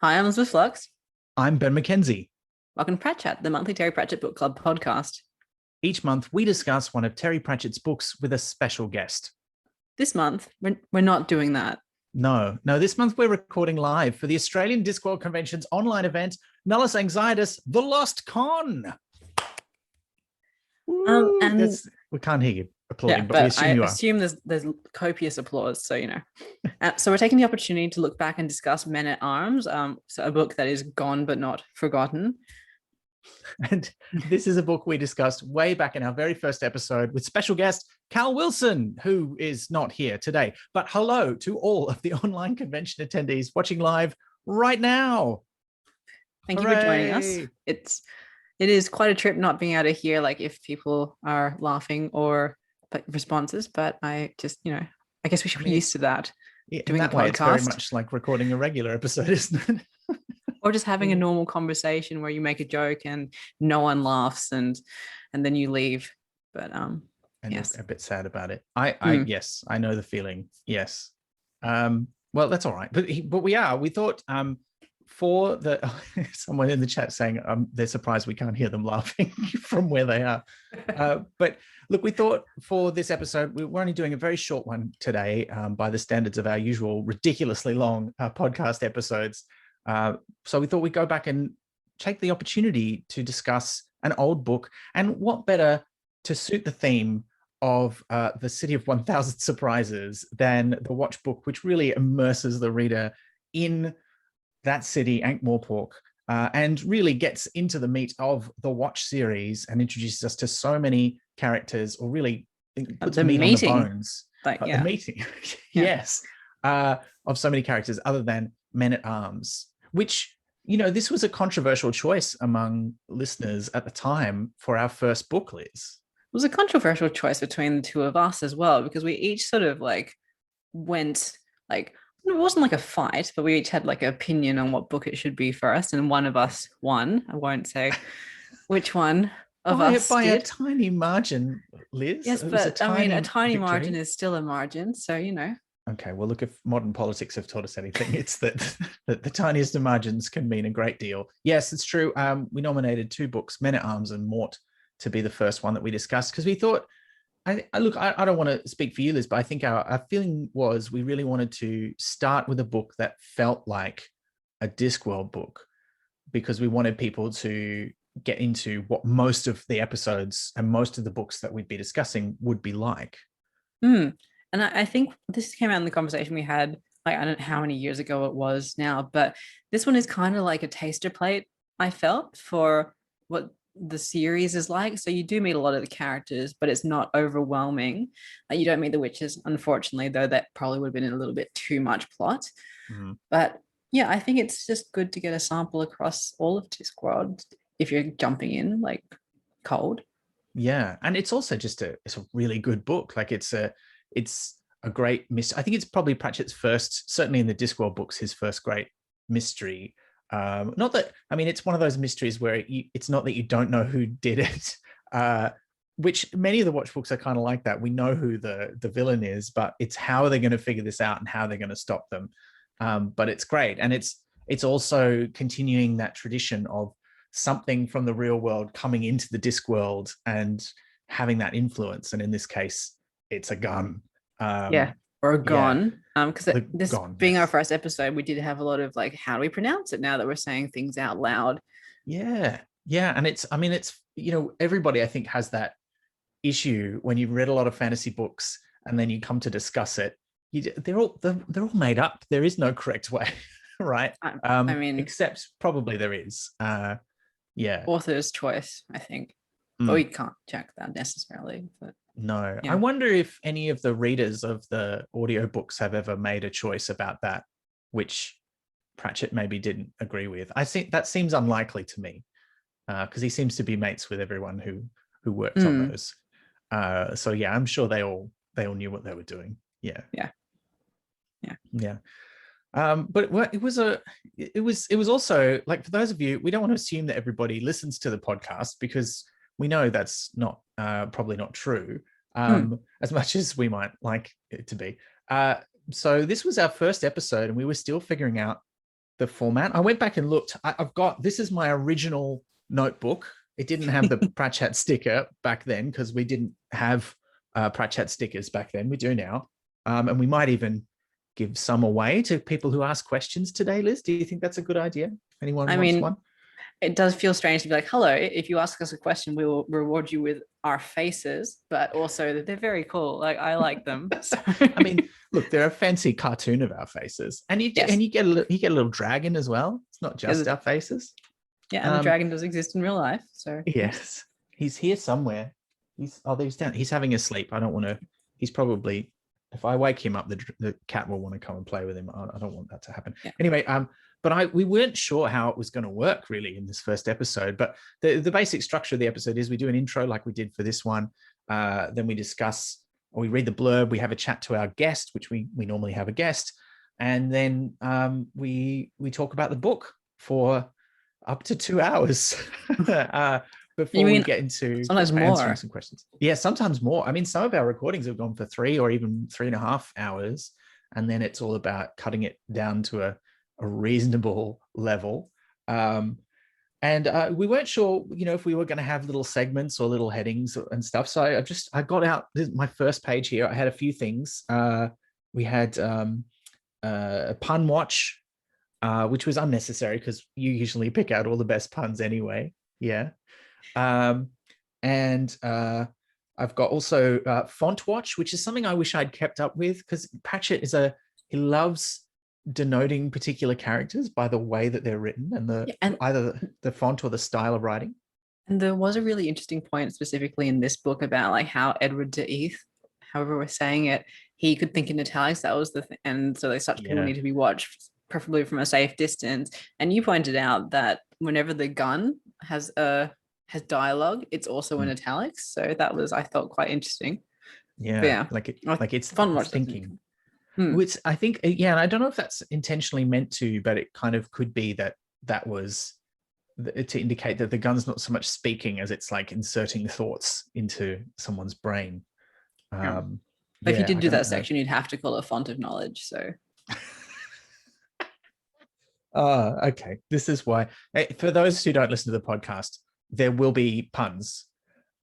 Hi, I'm Elizabeth Flux. I'm Ben McKenzie. Welcome to Pratchat, the monthly Terry Pratchett Book Club podcast. Each month, we discuss one of Terry Pratchett's books with a special guest. This month, we're not doing that. No, this month we're recording live for the Australian Discworld Convention's online event, Nullus Anxietas, The Lost Con. And we can't hear you applauding, yeah, but we but I assume you are. assume there's copious applause, so so we're taking the opportunity to look back and discuss Men at Arms, so a book that is gone but not forgotten. And this is a book we discussed way back in our very first episode with special guest Cal Wilson, who is not here today. But hello to all of the online convention attendees watching live right now. Thank you for joining us. It is quite a trip not being able to hear like if people are laughing or responses, but I just, I guess we should be used to that. Yeah, doing that a way, it's very podcast. much like recording a regular episode, isn't it? Or just having a normal conversation where you make a joke and no one laughs and then you leave. But and yes, a bit sad about it. Yes, I know the feeling. Yes. Well, that's all right. But we thought for the someone in the chat saying they're surprised we can't hear them laughing from where they are. But look, we thought for this episode, we're only doing a very short one today by the standards of our usual ridiculously long podcast episodes. So we thought we'd go back and take the opportunity to discuss an old book, and what better to suit the theme of the City of 1000 Surprises than the Watch book, which really immerses the reader in that city, Ankh-Morpork, and really gets into the meat of the Watch series and introduces us to so many characters, or really puts meat on the bones. The meeting, yes, of so many characters other than Men-at-Arms, which, this was a controversial choice among listeners at the time for our first book, Liz. It was a controversial choice between the two of us as well, because we each sort of went it wasn't like a fight, but we each had like an opinion on what book it should be first, and one of us won. I won't say which one of us by did. A tiny margin, Liz. Yes, but a tiny margin is still a margin, so Okay, well, look, if modern politics have taught us anything, it's that the tiniest of margins can mean a great deal. Yes, it's true. We nominated two books, Men-at-Arms and Mort, to be the first one that we discussed, because we thought, I don't want to speak for you, Liz, but I think our feeling was we really wanted to start with a book that felt like a Discworld book, because we wanted people to get into what most of the episodes and most of the books that we'd be discussing would be like. And I think this came out in the conversation we had, I don't know how many years ago it was now, but this one is kind of like a taster plate, I felt, for what the series is like. So you do meet a lot of the characters, but it's not overwhelming. You don't meet the witches, unfortunately, though that probably would have been a little bit too much plot. Mm-hmm. But yeah, I think it's just good to get a sample across all of Discworld if you're jumping in cold. Yeah, and it's also just it's a really good book. Like it's a great mystery. I think it's probably Pratchett's first, certainly in the Discworld books, his first great mystery. Not that, it's one of those mysteries where it's not that you don't know who did it, which many of the Watch books are kind of like that. We know who the villain is, but it's how are they going to figure this out and how they're going to stop them. But it's great. And it's also continuing that tradition of something from the real world coming into the Discworld and having that influence. And in this case, it's a gun. Or a gon. Because this being yes. our first episode, we did have a lot of how do we pronounce it now that we're saying things out loud? Yeah. And it's everybody I think has that issue when you've read a lot of fantasy books and then you come to discuss it. They're all made up. There is no correct way, right? Except probably there is. Author's choice, I think. But we can't check that necessarily. But no, yeah. I wonder if any of the readers of the audiobooks have ever made a choice about that, which Pratchett maybe didn't agree with. I think that seems unlikely to me, because he seems to be mates with everyone who worked on those. So yeah, I'm sure they all knew what they were doing. Yeah. But it was also, like, for those of you, we don't want to assume that everybody listens to the podcast, because we know that's not probably not true, as much as we might like it to be. So this was our first episode, and we were still figuring out the format. I went back and looked. I've got, this is my original notebook. It didn't have the Pratchat sticker back then because we didn't have Pratchat stickers back then. We do now. And we might even give some away to people who ask questions today. Liz, do you think that's a good idea? If anyone wants one? It does feel strange to be like, hello, if you ask us a question, we will reward you with our faces, but also that they're very cool. Like, I like them. So. I mean, look, they're a fancy cartoon of our faces, and you get a little dragon as well. It's not just our faces. Yeah, and the dragon does exist in real life. So yes, he's here somewhere. He's down. He's having a sleep. I don't want to. He's probably, if I wake him up, the cat will want to come and play with him. I don't want that to happen. Yeah. Anyway, but we weren't sure how it was going to work really in this first episode. But the basic structure of the episode is we do an intro like we did for this one. Then we discuss, or we read the blurb. We have a chat to our guest, which we normally have a guest, and then we talk about the book for up to 2 hours before we get into sometimes answering more. Some questions. Yeah, sometimes more. I mean, some of our recordings have gone for 3 or even 3.5 hours, and then it's all about cutting it down to a reasonable level. And we weren't sure, if we were going to have little segments or little headings and stuff. So I got out my first page here. I had a few things. We had a pun watch, which was unnecessary because you usually pick out all the best puns anyway. Yeah. And I've got also font watch, which is something I wish I'd kept up with, because Pratchat he loves denoting particular characters by the way that they're written and either the font or the style of writing. And there was a really interesting point specifically in this book about like how Edward de Eath, however we're saying it, he could think in italics. That was the thing. And so such people need to be watched, preferably from a safe distance. And you pointed out that whenever the gun has dialogue, it's also in italics. So that was, I thought, quite interesting. Yeah, like it's fun watch thinking. Which I think, and I don't know if that's intentionally meant to, but it kind of could be that was to indicate that the gun's not so much speaking as it's like inserting thoughts into someone's brain. But if you did do that section, you'd have to call it font of knowledge. So. Okay. This is why, for those who don't listen to the podcast, there will be puns.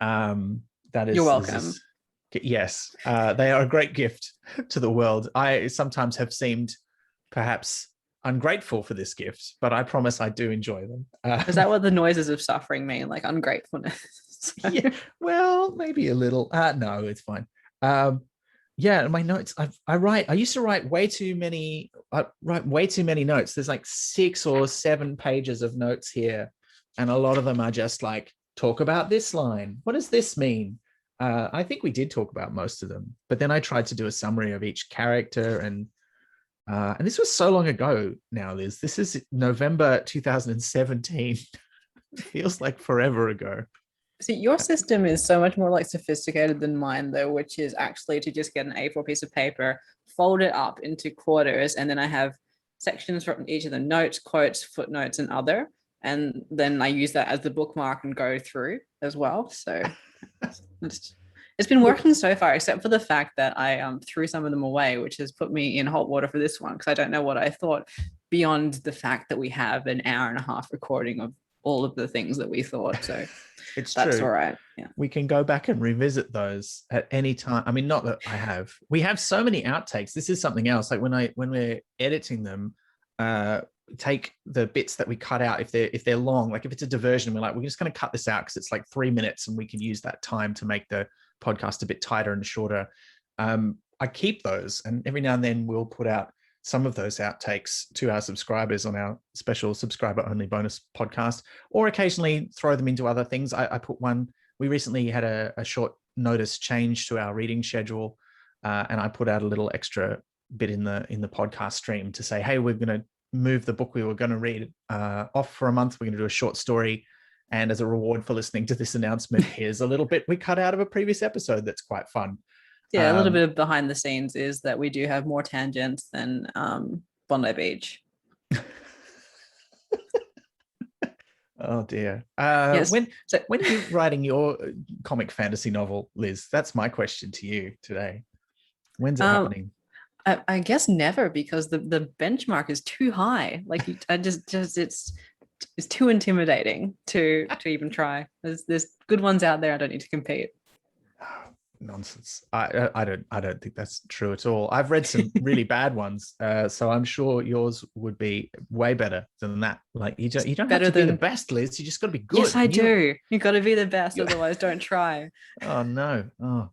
That is, you're welcome. Yes, they are a great gift to the world. I sometimes have seemed perhaps ungrateful for this gift, but I promise I do enjoy them. Is that what the noises of suffering mean, like ungratefulness? Yeah, well, maybe a little. No, it's fine. Yeah, my notes. I used to write way too many. I write way too many notes. There's like 6 or 7 pages of notes here, and a lot of them are just like, talk about this line. What does this mean? I think we did talk about most of them, but then I tried to do a summary of each character, and this was so long ago now, Liz. This is November 2017. Feels like forever ago. See, your system is so much more like sophisticated than mine, though, which is actually to just get an A4 piece of paper, fold it up into quarters, and then I have sections from each of the notes, quotes, footnotes, and other. And then I use that as the bookmark and go through as well. So it's been working so far, except for the fact that I threw some of them away, which has put me in hot water for this one, because I don't know what I thought beyond the fact that we have an hour and a half recording of all of the things that we thought. So that's true. All right. Yeah. We can go back and revisit those at any time. I mean, not that we have so many outtakes. This is something else. Like when we're editing them, take the bits that we cut out if they're long, like if it's a diversion, we're just going to cut this out because it's like 3 minutes and we can use that time to make the podcast a bit tighter and shorter. I keep those, and every now and then we'll put out some of those outtakes to our subscribers on our special subscriber only bonus podcast, or occasionally throw them into other things. I put one, we recently had a short notice change to our reading schedule, and I put out a little extra bit in the podcast stream to say, hey, we're going to move the book we were going to read off for a month. We're going to do a short story, and as a reward for listening to this announcement, here's a little bit we cut out of a previous episode that's quite fun. Yeah, a little bit of behind the scenes is that we do have more tangents than Bondi Beach. Oh dear. Yes. When are you writing your comic fantasy novel, Liz? That's my question to you today. When's it happening? I guess never, because the benchmark is too high. Like I just it's too intimidating to even try. There's good ones out there. I don't need to compete. Nonsense. I don't think that's true at all. I've read some really bad ones, so I'm sure yours would be way better than that. Like you don't have Better to be the than best, Liz. You just got to be yes, good. I And you, do. You got to be the best, you otherwise don't try. oh no. Oh,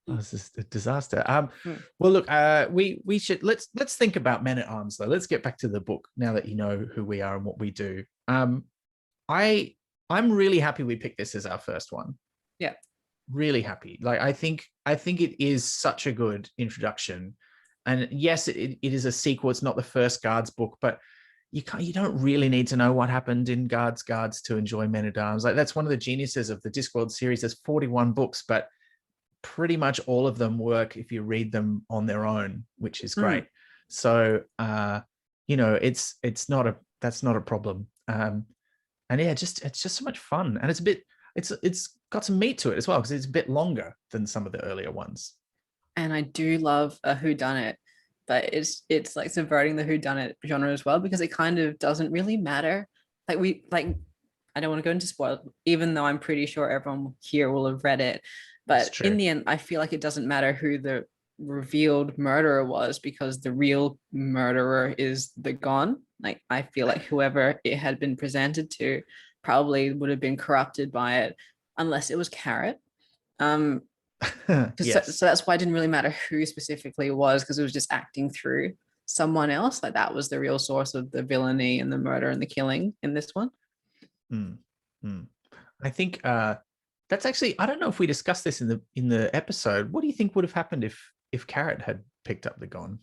this is a disaster. Hmm. Well, look, we should let's think about Men at Arms though. Let's get back to the book now that you know who we are and what we do. I I'm really happy we picked this as our first one. Yeah. Really happy. Like I think it is such a good introduction. And yes, it is a sequel. It's not the first Guards book, but you don't really need to know what happened in Guards to enjoy Men at Arms. Like that's one of the geniuses of the Discworld series. There's 41 books, but pretty much all of them work if you read them on their own, which is great. So it's not a problem. And yeah, it's just so much fun, and it's got some meat to it as well because it's a bit longer than some of the earlier ones. And I do love a whodunit, but it's like subverting the whodunit genre as well, because it kind of doesn't really matter. Like I don't want to go into spoil, even though I'm pretty sure everyone here will have read it. But in the end, I feel like it doesn't matter who the revealed murderer was, because the real murderer is the gone. Like I feel like whoever it had been presented to probably would have been corrupted by it, unless it was Carrot. Yes. So that's why it didn't really matter who specifically it was, because it was just acting through someone else. Like that was the real source of the villainy and the murder and the killing in this one. I think that's actually, I don't know if we discussed this in the episode. What do you think would have happened if Carrot had picked up the Gone?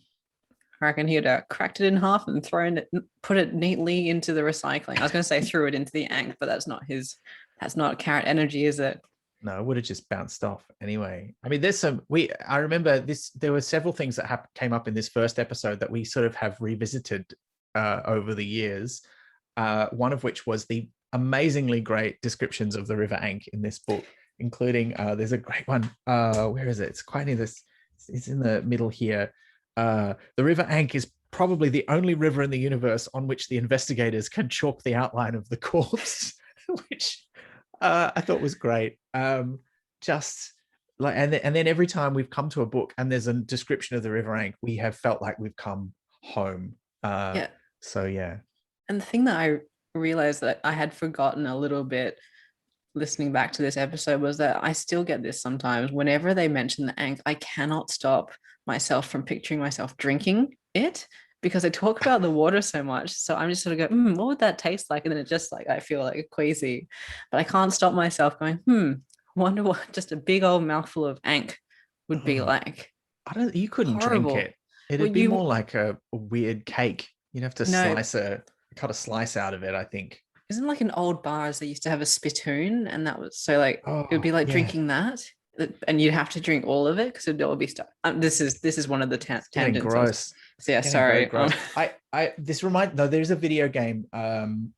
I reckon he'd cracked it in half and put it neatly into the recycling. I was going to say threw it into the Ankh, but that's not Carrot energy, is it? No, it would have just bounced off anyway. I mean, I remember this, there were several things that came up in this first episode that we sort of have revisited over the years. One of which was the amazingly great descriptions of the River Ankh in this book, including there's a great one. Where is it? It's quite near this. It's in the middle here. The River Ankh is probably the only river in the universe on which the investigators can chalk the outline of the corpse, which I thought was great. Just like, and then every time we've come to a book and there's a description of the River Ankh, we have felt like we've come home. Yeah. So yeah. And the thing that I realized that I had forgotten a little bit listening back to this episode was that I still get this sometimes. Whenever they mention the Ankh, I cannot stop myself from picturing myself drinking it, because I talk about the water so much. So I'm just sort of go, what would that taste like? And then it just like, I feel like queasy, but I can't stop myself going, wonder what just a big old mouthful of Ankh would be like. You couldn't Horrible. drink it. It'd be more like a weird cake. You'd have to cut a slice out of it, I think. Isn't like in old bars they used to have a spittoon, and that was so like it would be like drinking that, and you'd have to drink all of it because it would be stuff. This is one of the tangents. Gross. So yeah, sorry. There's a video game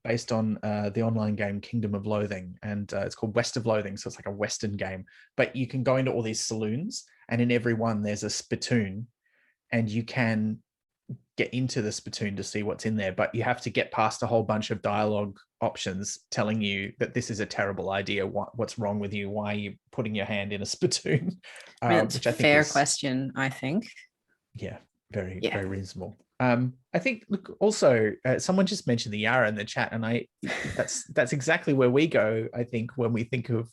based on the online game Kingdom of Loathing, and it's called West of Loathing, so it's like a Western game. But you can go into all these saloons, and in every one there's a spittoon, and you can get into the spittoon to see what's in there, but you have to get past a whole bunch of dialogue options telling you that this is a terrible idea. What's wrong with you? Why are you putting your hand in a spittoon? It's a fair question, I think. Yeah, very reasonable. I think, look, also someone just mentioned the Yarra in the chat, and that's exactly where we go, I think, when we think of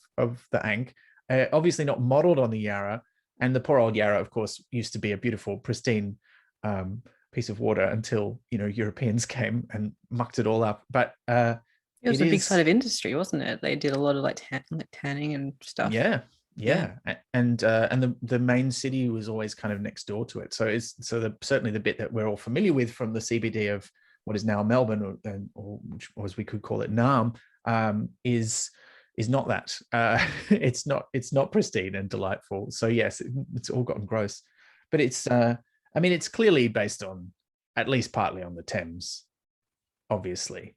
the Ankh. Obviously not modeled on the Yarra, and the poor old Yarra, of course, used to be a beautiful, pristine piece of water until Europeans came and mucked it all up. But it was a big side of industry, wasn't it? They did a lot of like tanning and stuff. Yeah. And the main city was always kind of next door to it. So certainly the bit that we're all familiar with from the CBD of what is now Melbourne, or as we could call it, Naarm, is not that. It's not pristine and delightful. So yes, it's all gotten gross, but it's it's clearly based on, at least partly on, the Thames, obviously.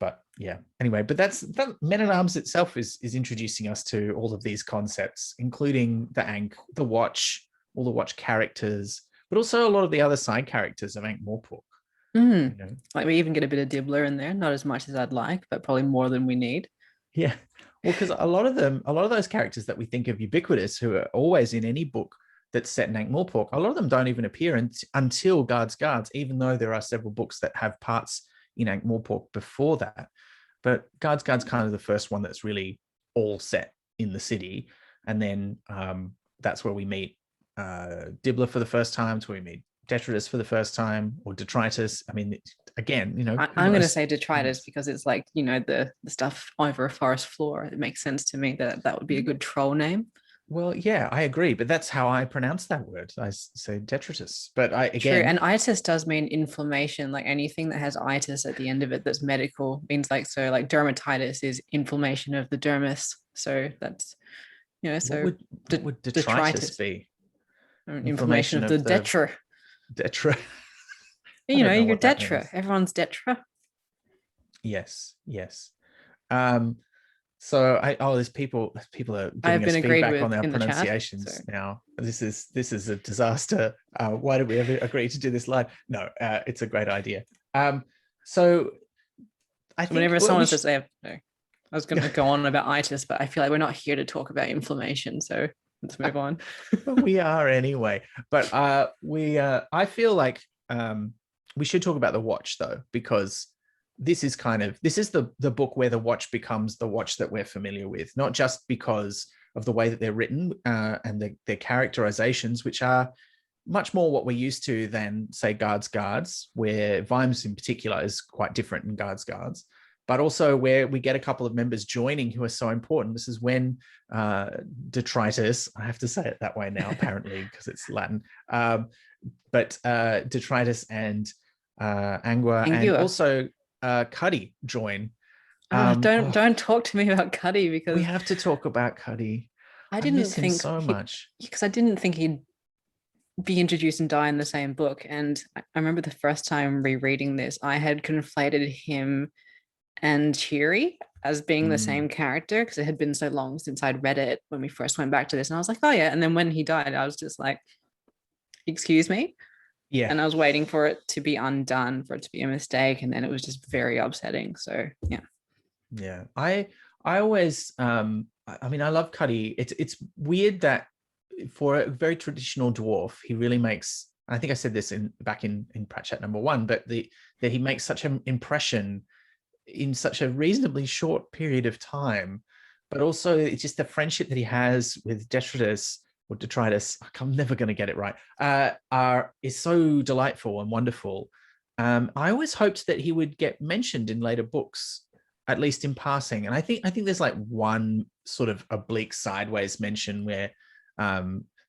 But yeah, anyway, but that Men at Arms itself is introducing us to all of these concepts, including the Ankh, the Watch, all the Watch characters. but also a lot of the other side characters of Ankh-Morpork. Mm. You know? Like we even get a bit of Dibbler in there, not as much as I'd like, but probably more than we need. Yeah. Well, because a lot of those characters that we think of ubiquitous, who are always in any book that's set in Ankh-Morpork, a lot of them don't even appear until Guards, even though there are several books that have parts in Ankh-Morpork before that. But Guards, kind of the first one that's really all set in the city. And then that's where we meet Dibbler for the first time, it's where we meet Detritus for the first time, or Detritus. I mean, again, I'm going to say detritus because it's like, the stuff over a forest floor. It makes sense to me that that would be a good troll name. Well, yeah, I agree, but that's how I pronounce that word. I say detritus, but True, and itis does mean inflammation. Like anything that has itis at the end of it that's medical means like dermatitis is inflammation of the dermis. So that's what would detritus be? Inflammation of the detra. Detra. Your detra. Everyone's detra. Yes. So there's people are giving us feedback on our pronunciations chat, now. This is a disaster. Why did we ever agree to do this live? No, it's a great idea. So I think whenever someone says I was going to go on about itis, but I feel like we're not here to talk about inflammation. So let's move on. We are anyway. But I feel like we should talk about the Watch though, because this is the book where the Watch becomes the Watch that we're familiar with, not just because of the way that they're written and their characterizations, which are much more what we're used to than, say, Guards, where Vimes in particular is quite different in Guards, but also where we get a couple of members joining who are so important. This is when Detritus, I have to say it that way now, apparently, because it's Latin, but Detritus and Angua and also Cuddy join. Don't talk to me about Cuddy, because we have to talk about Cuddy. I didn't think so much because I didn't think he'd be introduced and die in the same book. And I remember the first time rereading this, I had conflated him and Cheery as being the same character because it had been so long since I'd read it when we first went back to this, and I was like, oh yeah. And then when he died, I was just like, excuse me. Yeah. And I was waiting for it to be undone, for it to be a mistake, and then it was just very upsetting. So yeah. I always I mean, I love Cuddy. It's weird that for a very traditional dwarf, he really makes, I think I said this back in Pratchat number 1, but that he makes such an impression in such a reasonably short period of time. But also it's just the friendship that he has with Detritus or Detritus, I'm never going to get it right, is so delightful and wonderful. I always hoped that he would get mentioned in later books, at least in passing. And I think there's like one sort of oblique sideways mention where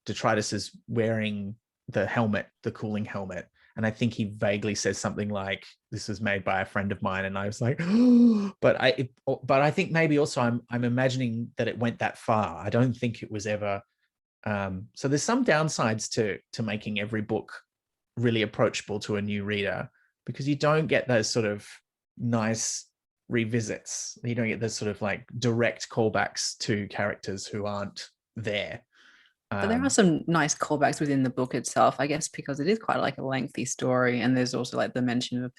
Detritus is wearing the helmet, the cooling helmet. And I think he vaguely says something like, this was made by a friend of mine. And I was like, oh, but I think maybe also I'm imagining that it went that far. I don't think it was ever. So there's some downsides to making every book really approachable to a new reader, because you don't get those sort of nice revisits. You don't get those sort of like direct callbacks to characters who aren't there. But there are some nice callbacks within the book itself, I guess, because it is quite like a lengthy story, and there's also like the mention of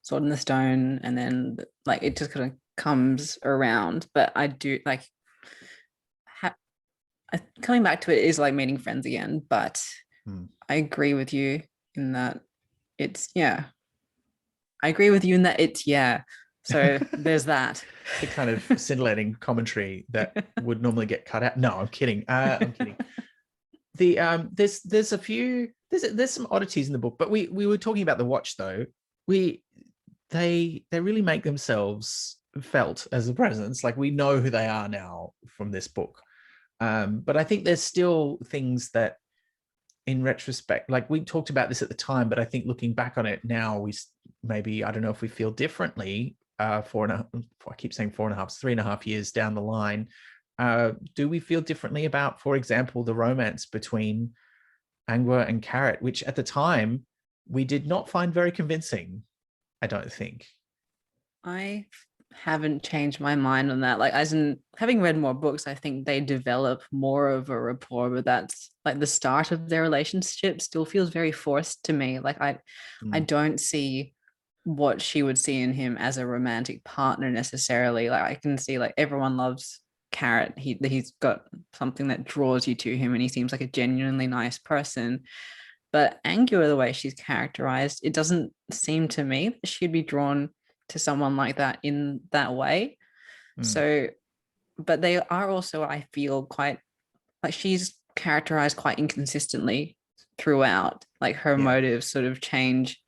Sword in the Stone, and then like it just kind of comes around. But I do like coming back to it is like meeting friends again. But I agree with you in that it's I agree with you in that it's So there's that. The kind of scintillating commentary that would normally get cut out. No, I'm kidding. I'm kidding. There's some oddities in the book, but we were talking about the Watch though. They really make themselves felt as a presence. Like we know who they are now from this book. But I think there's still things that, in retrospect, like we talked about this at the time, but I think looking back on it now, I don't know if we feel differently. I keep saying 3.5 years down the line. Do we feel differently about, for example, the romance between Angua and Carrot, which at the time we did not find very convincing? I don't think. I haven't changed my mind on that. Like, as in having read more books, I think they develop more of a rapport, but that's like the start of their relationship still feels very forced to me. Like I Mm, don't see what she would see in him as a romantic partner necessarily. Like I can see like everyone loves Carrot. He's got something that draws you to him and he seems like a genuinely nice person. But Angua, the way she's characterized, it doesn't seem to me that she'd be drawn to someone like that in that way. mm, So, but they are also, I feel, quite like she's characterized quite inconsistently throughout. Like her yeah. motives sort of change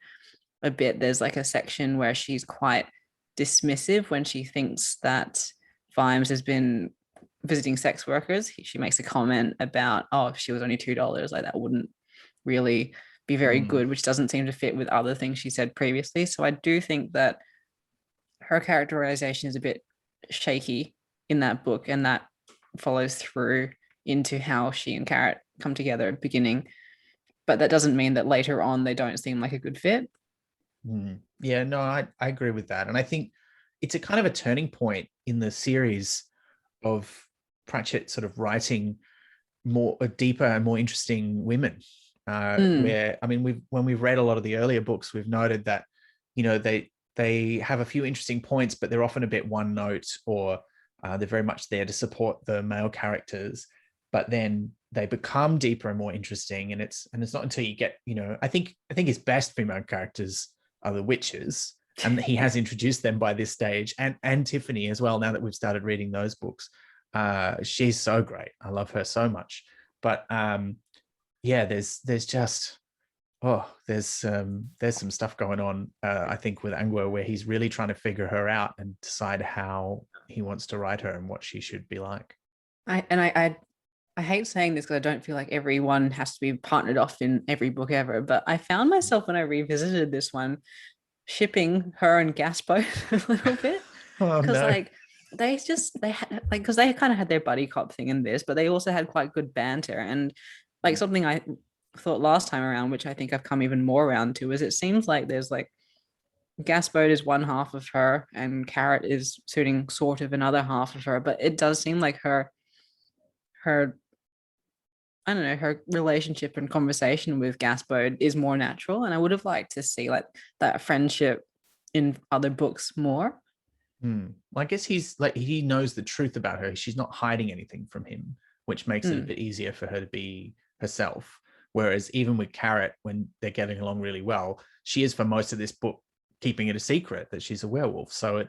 a bit. There's like a section where she's quite dismissive when she thinks that Vimes has been visiting sex workers. She makes a comment about, oh, if she was only $2, like that wouldn't really be very Mm, good, which doesn't seem to fit with other things she said previously. So I do think that her characterization is a bit shaky in that book, and that follows through into how she and Carrot come together at the beginning. But that doesn't mean that later on they don't seem like a good fit. mm. Yeah, no, I agree with that. And I think it's a kind of a turning point in the series of Pratchett sort of writing more deeper and more interesting women. Mm, Where I mean, when we've read a lot of the earlier books, we've noted that they have a few interesting points, but they're often a bit one note, or they're very much there to support the male characters. But then they become deeper and more interesting, and it's not until you get, I think his best female characters are the witches, and he has introduced them by this stage, and Tiffany as well. Now that we've started reading those books, she's so great. I love her so much. But yeah, there's just there's some stuff going on. I think with Angua where he's really trying to figure her out and decide how he wants to write her and what she should be like. I hate saying this because I don't feel like everyone has to be partnered off in every book ever, but I found myself when I revisited this one shipping her and Gaspo a little bit Oh because no. like they had like because they kind of had their buddy cop thing in this, but they also had quite good banter and like something I thought last time around, which I think I've come even more around to, is it seems like there's like Gasboat is one half of her and Carrot is suiting sort of another half of her, but it does seem like her I don't know, her relationship and conversation with Gaspo is more natural. And I would have liked to see like that friendship in other books more. Well, I guess he's like, he knows the truth about her. She's not hiding anything from him, which makes it a Mm. bit easier for her to be herself. Whereas even with Carrot, when they're getting along really well, she is for most of this book keeping it a secret that she's a werewolf. So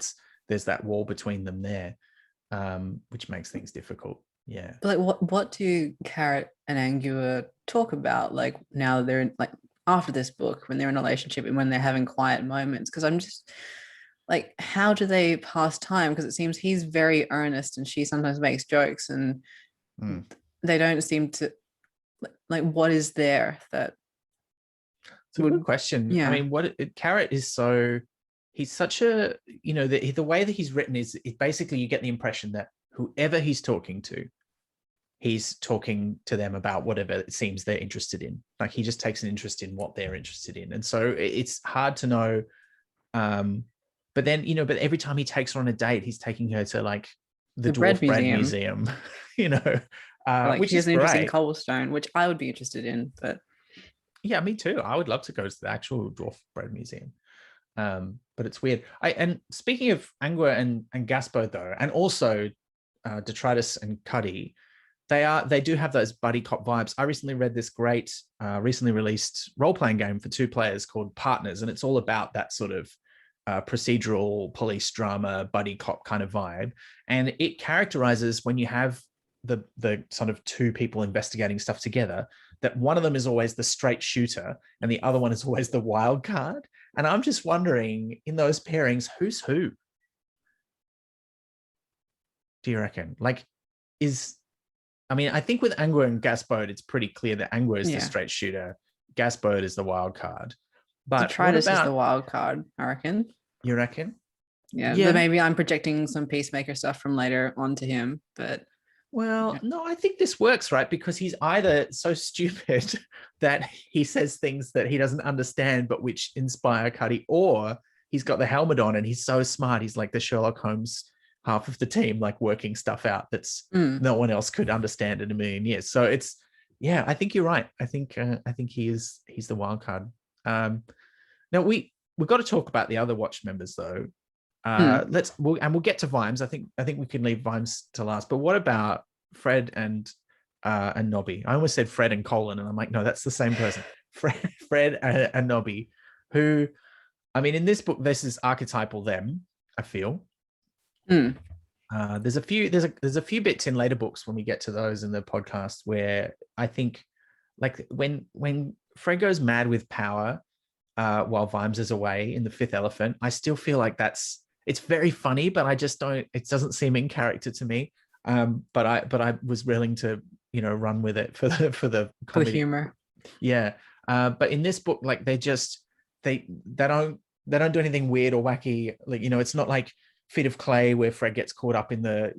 there's that wall between them there, which makes things difficult. Yeah. But like what do Carrot and Angua talk about? Like now they're in like after this book, when they're in a relationship and when they're having quiet moments. Cause I'm just like, how do they pass time? Because it seems he's very earnest and she sometimes makes jokes and Mm. they don't seem to like what is there that It's a good would question. I yeah. mean, Carrot is so, he's such a, the way that he's written is basically you get the impression that whoever he's talking to them about whatever it seems they're interested in. Like he just takes an interest in what they're interested in. And so it's hard to know. But then, but every time he takes her on a date, he's taking her to like the The bread Dwarf Bread museum. Museum, Or like which here's is an interesting great. cobblestone, which I would be interested in, but Yeah, me too. I would love to go to the actual Dwarf Bread Museum. But it's weird. And speaking of Angua and Gaspo though, and also Detritus and Cuddy, they do have those buddy cop vibes. I recently read this great, recently released role-playing game for 2 players called Partners, and it's all about that sort of procedural police drama, buddy cop kind of vibe. And it characterizes when you have the sort of 2 people investigating stuff together, that one of them is always the straight shooter and the other one is always the wild card. And I'm just wondering, in those pairings, who's who? Do you reckon? Like, I think with Angua and Gaspode, it's pretty clear that Angua is the yeah. straight shooter, Gaspode is the wild card. But what Detritus is the about, wild card, I reckon. you reckon? Yeah, but Yeah. maybe I'm projecting some Peacemaker stuff from later onto him, but Well, yeah. no, I think this works, right? Because he's either so stupid that he says things that he doesn't understand, but which inspire Cuddy, or he's got the helmet on and he's so smart. He's like the Sherlock Holmes half of the team, like working stuff out that's no one else could understand in a million years. So it's, yeah, I think you're right. I think he's the wild card. Now we've got to talk about the other watch members though. We'll get to Vimes. I think we can leave Vimes to last. But what about Fred and Nobby? I almost said Fred and Colin, and I'm like, no, that's the same person. Fred and Nobby, who, I mean, in this book, this is archetypal them, I feel. There's a few bits in later books when we get to those in the podcast where I think, like when Fred goes mad with power while Vimes is away in the Fifth Elephant, I still feel like it's very funny, but I just don't. It doesn't seem in character to me. But I was willing to run with it for the comedy. Humor. Yeah. But in this book, like they don't do anything weird or wacky. Like, it's not like Feet of Clay where Fred gets caught up in the,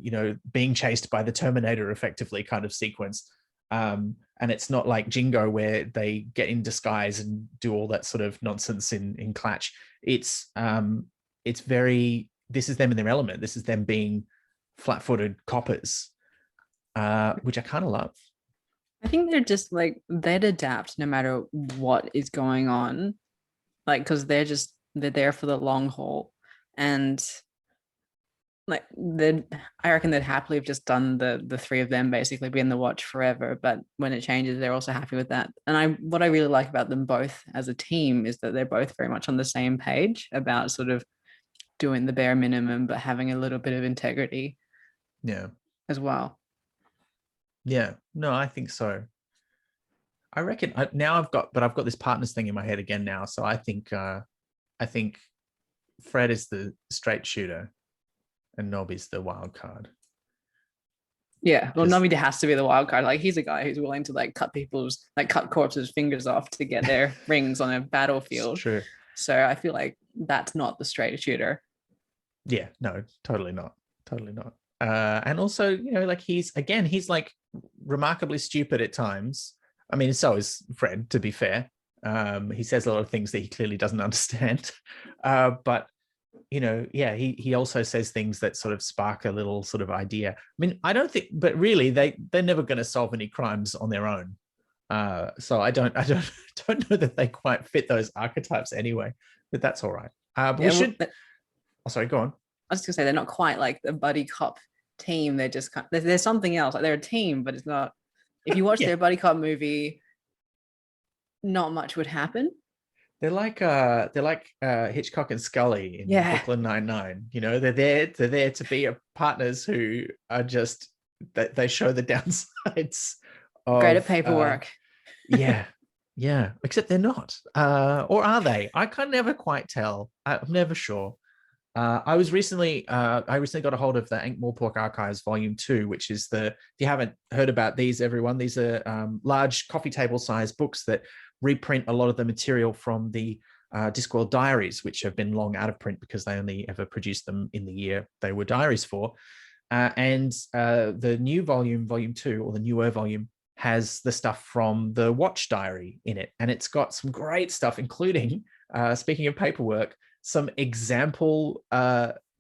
being chased by the Terminator effectively kind of sequence. And it's not like Jingo where they get in disguise and do all that sort of nonsense in Clatch. It's very, this is them in their element. This is them being flat-footed coppers, which I kind of love. I think they're just like, they'd adapt no matter what is going on. Like, because they're there for the long haul. And like, I reckon they'd happily have just done the three of them basically be in the watch forever. But when it changes, they're also happy with that. And what I really like about them both as a team is that they're both very much on the same page about sort of doing the bare minimum, but having a little bit of integrity. Yeah. As well. Yeah. No, I think so. I reckon I've got this partners thing in my head again now. So I think Fred is the straight shooter and Nobby's the wild card. Yeah, well, Nobby has to be the wild card. Like, he's a guy who's willing to cut corpses' fingers off to get their rings on a battlefield. It's true. So I feel like that's not the straight shooter. Yeah, no, totally not. And also, like he's like remarkably stupid at times. I mean, so is Fred, to be fair. He says a lot of things that he clearly doesn't understand. But he also says things that sort of spark a little sort of idea. I mean, I don't think, but really they're never going to solve any crimes on their own. So I don't know that they quite fit those archetypes anyway, but that's all right. But we should. Sorry, go on. I was just gonna say they're not quite like the buddy cop team. They're just there's something else. Like, they're a team, but it's not. If you watch their buddy cop movie, not much would happen. They're like Hitchcock and Scully in Brooklyn Nine-Nine. They're there to be partners who are just they show the downsides. Great at paperwork. Yeah. Except they're not. Or are they? I can never quite tell. I'm never sure. I recently got a hold of the Ankh-Morpork Archives Volume 2, which is if you haven't heard about these, everyone, these are large coffee table sized books that reprint a lot of the material from the Discworld diaries, which have been long out of print because they only ever produced them in the year they were diaries for. And the new volume 2, or the newer volume, has the stuff from the Watch diary in it. And it's got some great stuff, including, speaking of paperwork, some example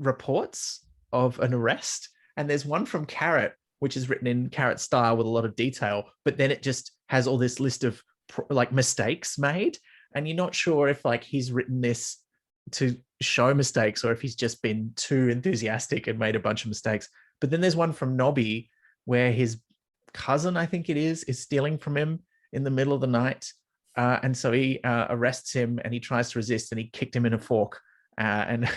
reports of an arrest. And there's one from Carrot, which is written in Carrot style with a lot of detail, but then it just has all this list of like mistakes made. And you're not sure if like he's written this to show mistakes or if he's just been too enthusiastic and made a bunch of mistakes. But then there's one from Nobby where his cousin, I think it is stealing from him in the middle of the night. And so he arrests him and he tries to resist and he kicked him in a fork and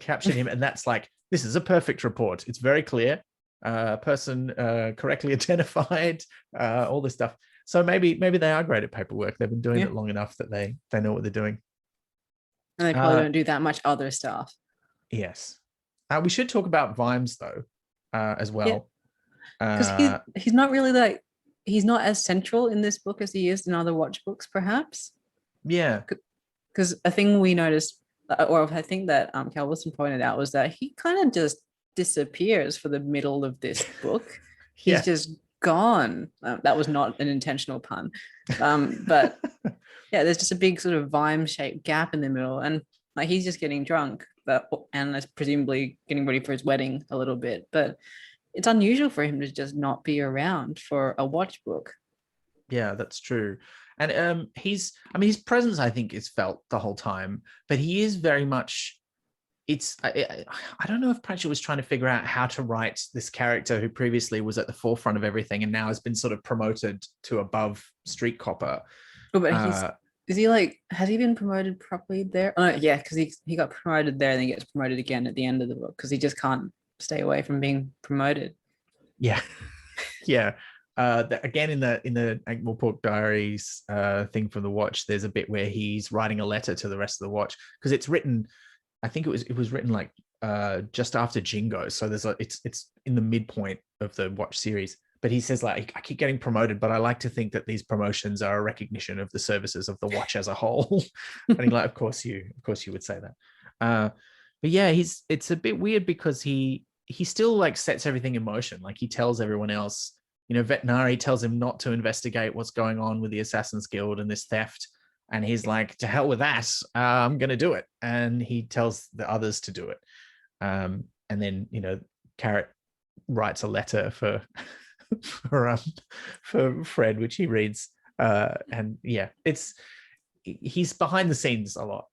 captured him. And that's like, this is a perfect report. It's very clear. Person correctly identified, all this stuff. So maybe they are great at paperwork. They've been doing it long enough that they know what they're doing. And they probably don't do that much other stuff. Yes. We should talk about Vimes though, as well. Because he's not really like, he's not as central in this book as he is in other Watch books, perhaps. Yeah. Because a thing we noticed, or I think that Cal Wilson pointed out, was that he kind of just disappears for the middle of this book. He's just gone. That was not an intentional pun. But yeah, there's just a big sort of Vime-shaped gap in the middle. And Like he's just getting drunk, and is presumably getting ready for his wedding a little bit. But it's unusual for him to just not be around for a watch book. Yeah, that's true. And his presence, I think, is felt the whole time, but he is very much. I don't know if Pratchett was trying to figure out how to write this character who previously was at the forefront of everything and now has been sort of promoted to above street copper. Oh, but is he like, has he been promoted properly there? Oh, yeah, because he got promoted there and then he gets promoted again at the end of the book because he just can't stay away from being promoted. Yeah. Yeah. Again, in the Ankh-Morpork Diaries thing from the Watch, there's a bit where he's writing a letter to the rest of the Watch because it's written. I think it was written like just after Jingo, so it's in the midpoint of the Watch series. But he says like, I keep getting promoted, but I like to think that these promotions are a recognition of the services of the Watch as a whole. And he's like, of course you would say that. But yeah, it's a bit weird because he still like sets everything in motion. Like he tells everyone else, Vetinari tells him not to investigate what's going on with the Assassin's Guild and this theft. And he's like, to hell with that, I'm going to do it. And he tells the others to do it. And then, Carrot writes a letter for for Fred, which he reads. And yeah, he's behind the scenes a lot.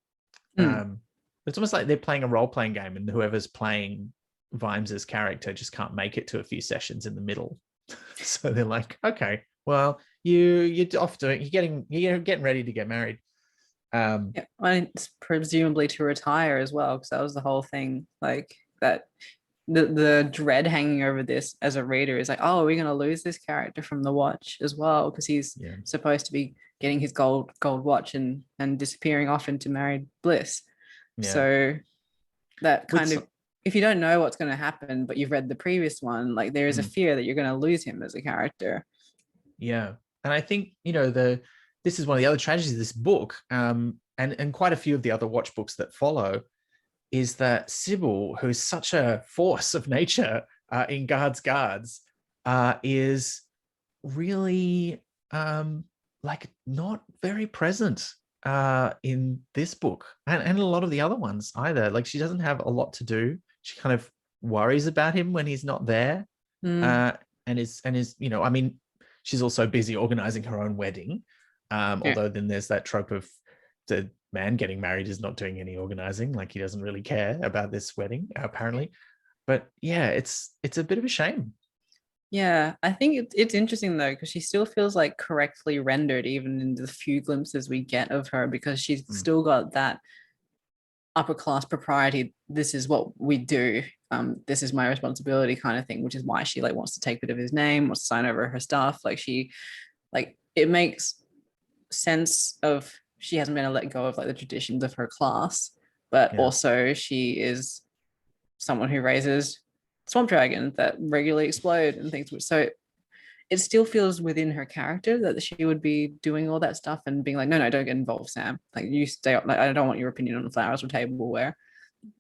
It's almost like they're playing a role-playing game and whoever's playing Vimes's character just can't make it to a few sessions in the middle. So they're like, okay, well, you're off doing, you're getting ready to get married. Yeah, it's presumably to retire as well, because that was the whole thing. Like that, the dread hanging over this as a reader is like, oh, are we going to lose this character from the Watch as well? Because he's supposed to be getting his gold watch and disappearing off into married bliss. Yeah. So that kind of, if you don't know what's going to happen, but you've read the previous one, like there is a fear that you're going to lose him as a character. Yeah. And I think, this is one of the other tragedies of this book, and quite a few of the other Watch books that follow, is that Sybil, who is such a force of nature in Guards, is really like not very present in this book and a lot of the other ones either. Like she doesn't have a lot to do. She kind of worries about him when he's not there, and is I mean, she's also busy organizing her own wedding. Although then there's that trope of the man getting married is not doing any organizing, like he doesn't really care about this wedding apparently. But yeah, it's a bit of a shame. Yeah, I think it's interesting though, because she still feels like correctly rendered even in the few glimpses we get of her, because she's still got that upper class propriety. This is what we do. This is my responsibility kind of thing, which is why she like wants to take a bit of his name, wants to sign over her stuff. Like it makes sense of she hasn't been able to let go of like the traditions of her class, but also she is someone who raises swamp dragons that regularly explode and things. So it still feels within her character that she would be doing all that stuff and being like, no, don't get involved, Sam. Like you stay up. Like I don't want your opinion on the flowers or tableware.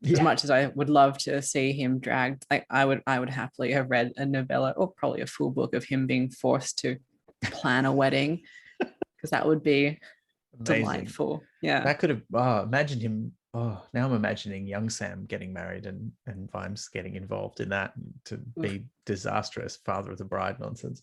As much as I would love to see him dragged, like I would happily have read a novella or probably a full book of him being forced to plan a wedding, because that would be amazing. Delightful. Yeah, that could have imagine him. Now I'm imagining young Sam getting married and Vimes getting involved in that to be disastrous father of the bride nonsense.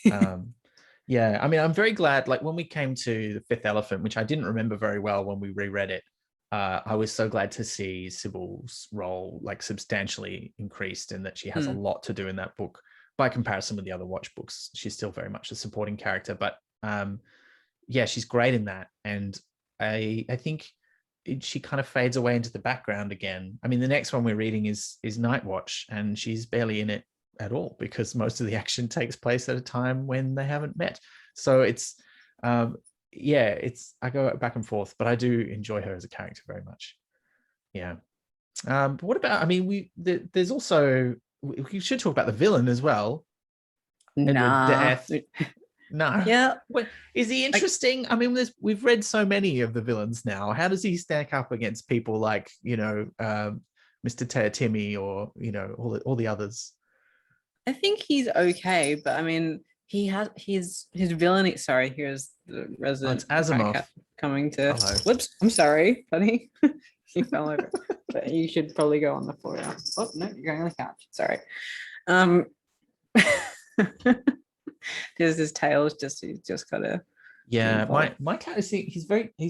Yeah, I mean, I'm very glad, like when we came to The Fifth Elephant, which I didn't remember very well when we reread it, I was so glad to see Sybil's role like substantially increased and that she has a lot to do in that book. By comparison with the other Watch books, she's still very much a supporting character, but yeah, she's great in that. And I think she kind of fades away into the background again. I mean, the next one we're reading is Night Watch, and she's barely in it at all because most of the action takes place at a time when they haven't met. So it's, I go back and forth, but I do enjoy her as a character very much. Yeah. But what about, I mean, there's also, we should talk about the villain as well. Death. No. Yeah. Is he interesting? I mean, we've read so many of the villains now. How does he stack up against people like, Mr. Teotimi or, all the others? I think he's okay, but I mean, he has his villainy. Sorry, here's the resident Asimov coming to. Hello. Whoops, I'm sorry, buddy. He fell over. But you should probably go on the floor now. Oh no, you're going on the couch. Sorry. Because his tail is he's just got a Yeah, my cat is he's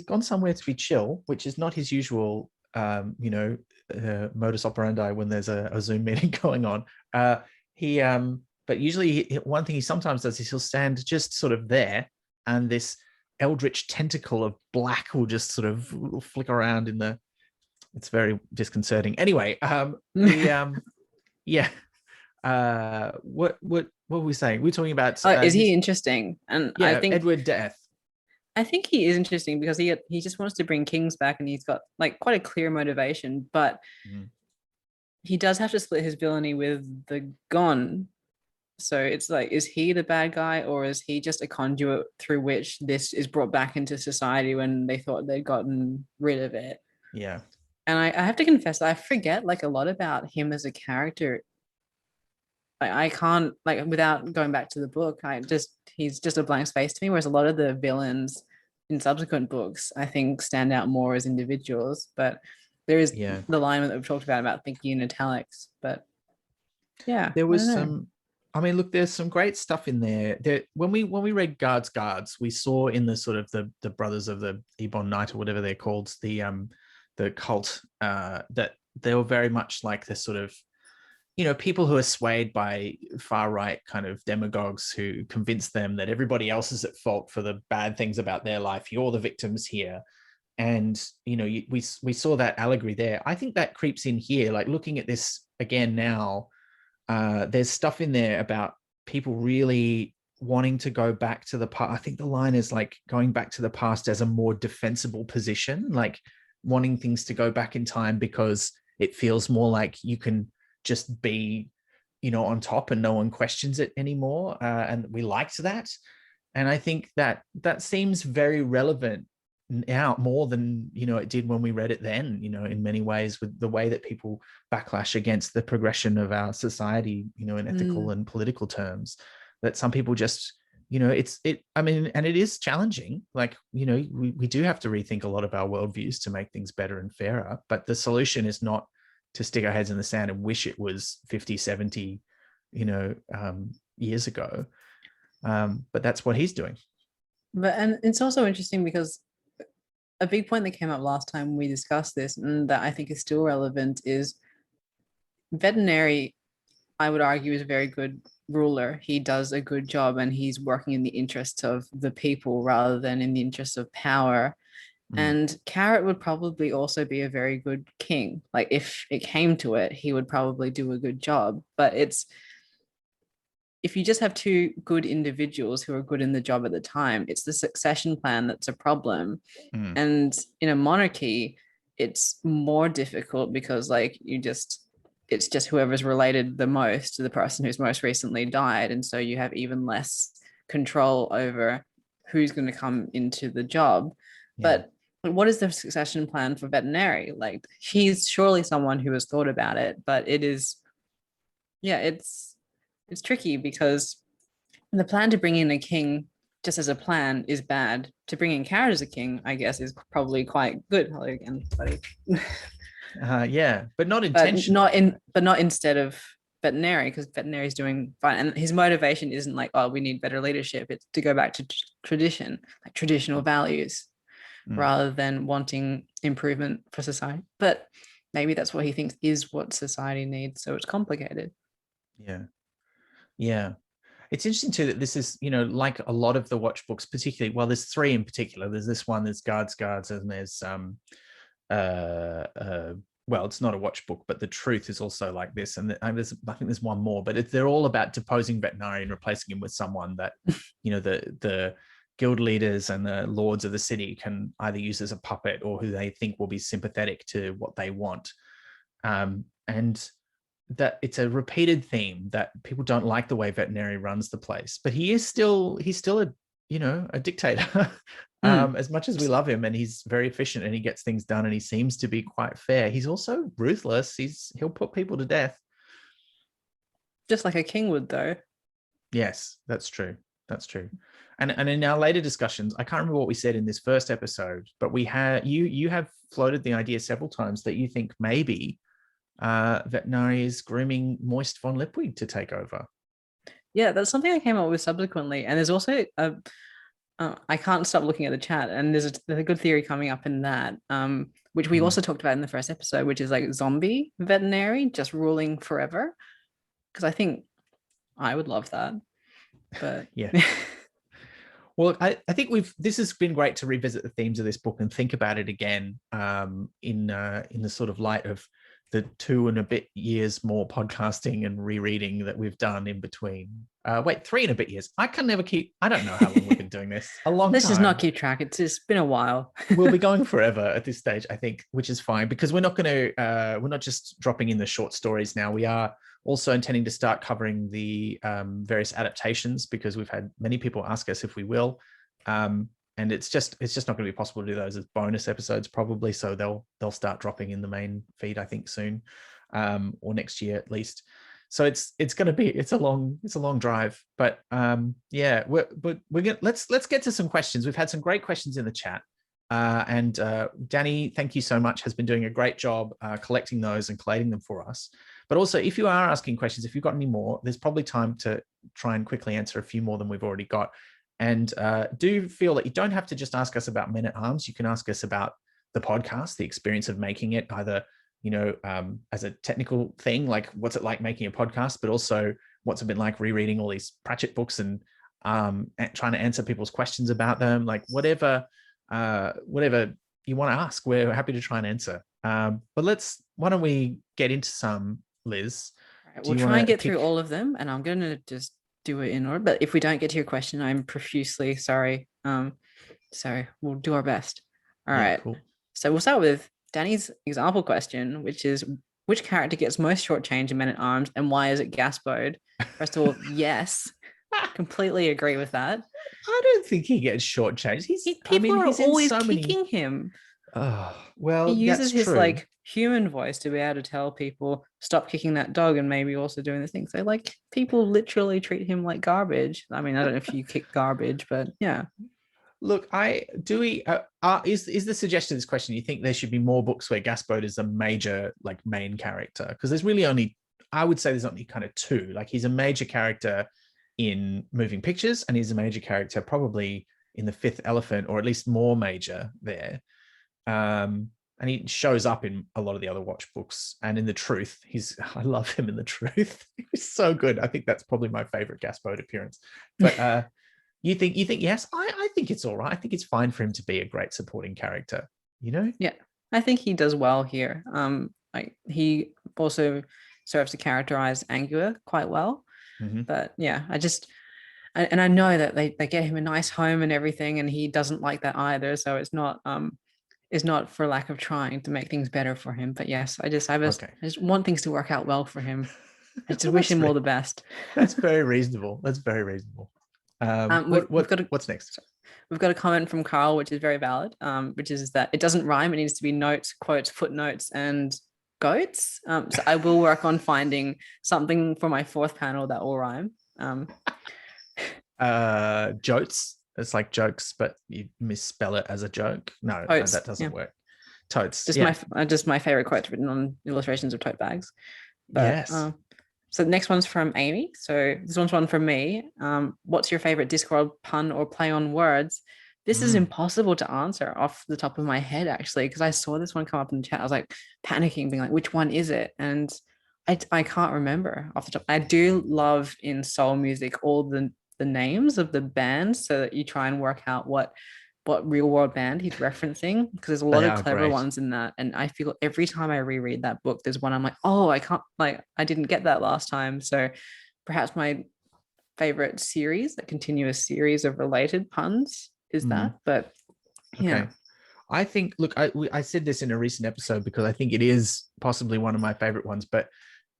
gone somewhere to be chill, which is not his usual modus operandi when there's a Zoom meeting going on. But usually one thing he sometimes does is he'll stand just sort of there, and this eldritch tentacle of black will just sort of flick around in the. It's very disconcerting. Anyway, yeah. What were we saying? We're talking about. Is he interesting? And yeah, I think Edward Death. I think he is interesting because he just wants to bring kings back, and he's got like quite a clear motivation, but he does have to split his villainy with the Gon. So it's like, is he the bad guy, or is he just a conduit through which this is brought back into society when they thought they'd gotten rid of it? Yeah. And I have to confess, I forget like a lot about him as a character. I can't, like, without going back to the book, he's just a blank space to me. Whereas a lot of the villains in subsequent books, I think, stand out more as individuals. But there is the line that we've talked about thinking in italics. But yeah, there was some. I mean, look, there's some great stuff in there. When we read Guards, we saw in the sort of the brothers of the Ebon Knight or whatever they're called, the cult, that they were very much like the sort of, people who are swayed by far right kind of demagogues who convince them that everybody else is at fault for the bad things about their life. You're the victims here. And, we saw that allegory there. I think that creeps in here, like looking at this again now. There's stuff in there about people really wanting to go back to the past. I think the line is like going back to the past as a more defensible position, like wanting things to go back in time because it feels more like you can just be, on top and no one questions it anymore. And we liked that. And I think that seems very relevant now more than it did when we read it then, in many ways, with the way that people backlash against the progression of our society, in ethical and political terms, that some people just and it is challenging. Like, we do have to rethink a lot of our worldviews to make things better and fairer, but the solution is not to stick our heads in the sand and wish it was 50, 70 years ago, but that's what he's doing. And it's also interesting because a big point that came up last time we discussed this, and that I think is still relevant, is Veterinary, I would argue, is a very good ruler. He does a good job, and he's working in the interests of the people rather than in the interests of power. And Carrot would probably also be a very good king. Like, if it came to it, he would probably do a good job. But if you just have two good individuals who are good in the job at the time, it's the succession plan that's a problem. And in a monarchy, it's more difficult because it's just whoever's related the most to the person who's most recently died. And so you have even less control over who's going to come into the job. But what is the succession plan for Veterinary? Like, he's surely someone who has thought about it, but it's tricky because the plan to bring in a king just as a plan is bad. To bring in Carrot as a king, I guess, is probably quite good. Hello again, buddy. But not intentionally. But not instead of Veterinary, because Veterinary is doing fine, and his motivation isn't like, oh, we need better leadership. It's to go back to tradition, like traditional values, rather than wanting improvement for society. But maybe that's what he thinks is what society needs. So it's complicated. Yeah. It's interesting too that this is, like a lot of the watch books, particularly, well, there's three in particular. There's this one, there's Guards, and there's well, it's not a watch book, but the truth is also like this. And I think there's one more, but they're all about deposing Veterinary and replacing him with someone that, the guild leaders and the lords of the city can either use as a puppet or who they think will be sympathetic to what they want. And that it's a repeated theme that people don't like the way Veterinary runs the place, but he's still a dictator. As much as we love him, and he's very efficient and he gets things done and he seems to be quite fair, he's also ruthless. He'll put people to death. Just like a king would, though. Yes, that's true. That's true. And in our later discussions, I can't remember what we said in this first episode, but we had you have floated the idea several times that you think maybe Veterinary is grooming Moist von Lipwig to take over. Yeah, that's something I came up with subsequently. And there's also I can't stop looking at the chat, and there's a good theory coming up in that, which we also talked about in the first episode, which is like zombie veterinary just ruling forever. Because I think I would love that. But yeah. Well, I think this has been great to revisit the themes of this book and think about it again in the sort of light of the 2 and a bit years more podcasting and rereading that we've done in between. 3 and a bit years. I don't know how long we've been doing this. A long time. Let's just not keep track. It's just been a while. We'll be going forever at this stage, I think, which is fine because we're not just dropping in the short stories now. We are also intending to start covering the various adaptations because we've had many people ask us if we will. And it's just not going to be possible to do those as bonus episodes probably. So they'll start dropping in the main feed, I think, soon, or next year at least. So it's a long drive, but yeah, let's get to some questions. We've had some great questions in the chat, and Danny, thank you so much, has been doing a great job collecting those and collating them for us. But also, if you are asking questions, if you've got any more, there's probably time to try and quickly answer a few more than we've already got. And do feel that you don't have to just ask us about Men at Arms. You can ask us about the podcast, the experience of making it, either, as a technical thing, like what's it like making a podcast, but also what's it been like rereading all these Pratchat books and trying to answer people's questions about them, like whatever you want to ask, we're happy to try and answer. But why don't we get into some, Liz? Right, we'll try and get through all of them, and I'm going to just do it in order. But if we don't get to your question, I'm profusely sorry. So we'll do our best. All right. Cool. So we'll start with Danny's example question, which is, which character gets most shortchanged in Men at Arms, and why is it Gaspode? First of all, yes, completely agree with that. I don't think he gets shortchanged. People are always kicking him. Oh, well, he uses his like human voice to be able to tell people stop kicking that dog, and maybe also doing this thing. So like people literally treat him like garbage. I mean, I don't know if you kick garbage, but yeah. Look, is the suggestion of this question, you think there should be more books where Gaspode is a major, like, main character? Because there's really only, I would say there's only kind of 2. Like, he's a major character in Moving Pictures, and he's a major character probably in The Fifth Elephant, or at least more major there. And he shows up in a lot of the other Watch books, and in The Truth, I love him in The Truth. He's so good. I think that's probably my favorite Gaspode appearance. But you think yes? I think it's all right. I think it's fine for him to be a great supporting character, Yeah, I think he does well here. He also serves to characterize Angua quite well. Mm-hmm. But yeah, I know that they get him a nice home and everything, and he doesn't like that either. So it's not for lack of trying to make things better for him. But yes, I just want things to work out well for him. I just wish him all the best. That's very reasonable. What's next? We've got a comment from Carl, which is very valid, which is that it doesn't rhyme. It needs to be notes, quotes, footnotes, and goats. So I will work on finding something for my 4th panel that will rhyme. Jotes. It's like jokes, but you misspell it as a joke. No, that doesn't work. Totes. Just my favorite quotes written on illustrations of tote bags. But, yes. So the next one's from Amy. So this one's one from me. What's your favorite Discworld pun or play on words? This is impossible to answer off the top of my head, actually, because I saw this one come up in the chat. I was like panicking, being like, which one is it? And I can't remember off the top. I do love in soul music all the names of the bands, so that you try and work out what real world band he's referencing, because there's a lot of clever ones in that. And I feel every time I reread that book, there's one I'm like, oh, I didn't get that last time. So perhaps my favorite series, a continuous series of related puns, is that. But yeah. Okay. I think, look, I said this in a recent episode because I think it is possibly one of my favorite ones, but